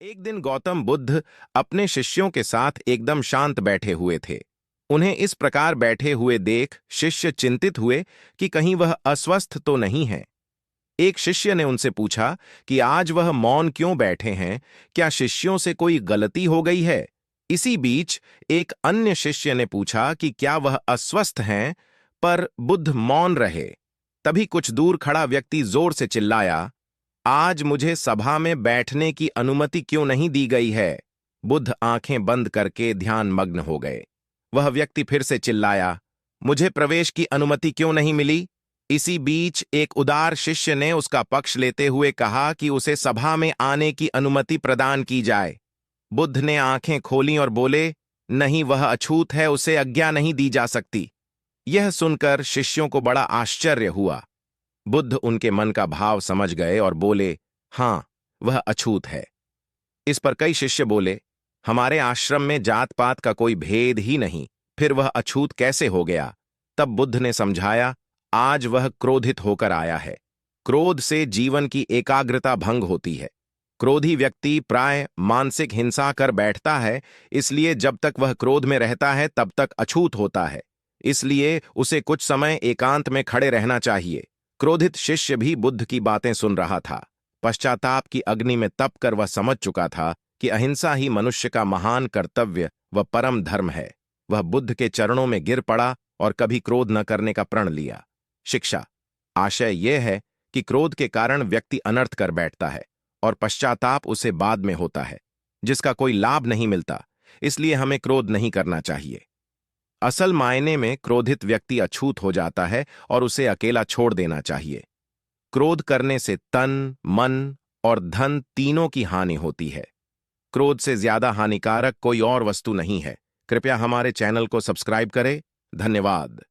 एक दिन गौतम बुद्ध अपने शिष्यों के साथ एकदम शांत बैठे हुए थे। उन्हें इस प्रकार बैठे हुए देख शिष्य चिंतित हुए कि कहीं वह अस्वस्थ तो नहीं है। एक शिष्य ने उनसे पूछा कि आज वह मौन क्यों बैठे हैं, क्या शिष्यों से कोई गलती हो गई है? इसी बीच एक अन्य शिष्य ने पूछा कि क्या वह अस्वस्थ हैं, पर बुद्ध मौन रहे। तभी कुछ दूर खड़ा व्यक्ति जोर से चिल्लाया, आज मुझे सभा में बैठने की अनुमति क्यों नहीं दी गई है? बुद्ध आंखें बंद करके ध्यान मग्न हो गए। वह व्यक्ति फिर से चिल्लाया, मुझे प्रवेश की अनुमति क्यों नहीं मिली? इसी बीच एक उदार शिष्य ने उसका पक्ष लेते हुए कहा कि उसे सभा में आने की अनुमति प्रदान की जाए। बुद्ध ने आंखें खोलीं और बोले, नहीं, वह अछूत है, उसे आज्ञा नहीं दी जा सकती। यह सुनकर शिष्यों को बड़ा आश्चर्य हुआ। बुद्ध उनके मन का भाव समझ गए और बोले, हां, वह अछूत है। इस पर कई शिष्य बोले, हमारे आश्रम में जात पात का कोई भेद ही नहीं, फिर वह अछूत कैसे हो गया? तब बुद्ध ने समझाया, आज वह क्रोधित होकर आया है। क्रोध से जीवन की एकाग्रता भंग होती है। क्रोधी व्यक्ति प्राय मानसिक हिंसा कर बैठता है, इसलिए जब तक वह क्रोध में रहता है तब तक अछूत होता है। इसलिए उसे कुछ समय एकांत में खड़े रहना चाहिए। क्रोधित शिष्य भी बुद्ध की बातें सुन रहा था। पश्चाताप की अग्नि में तप कर वह समझ चुका था कि अहिंसा ही मनुष्य का महान कर्तव्य व परम धर्म है। वह बुद्ध के चरणों में गिर पड़ा और कभी क्रोध न करने का प्रण लिया। शिक्षा। आशय यह है कि क्रोध के कारण व्यक्ति अनर्थ कर बैठता है और पश्चाताप उसे बाद में होता है, जिसका कोई लाभ नहीं मिलता। इसलिए हमें क्रोध नहीं करना चाहिए। असल मायने में क्रोधित व्यक्ति अछूत हो जाता है और उसे अकेला छोड़ देना चाहिए। क्रोध करने से तन, मन और धन तीनों की हानि होती है। क्रोध से ज्यादा हानिकारक कोई और वस्तु नहीं है। कृपया हमारे चैनल को सब्सक्राइब करें। धन्यवाद।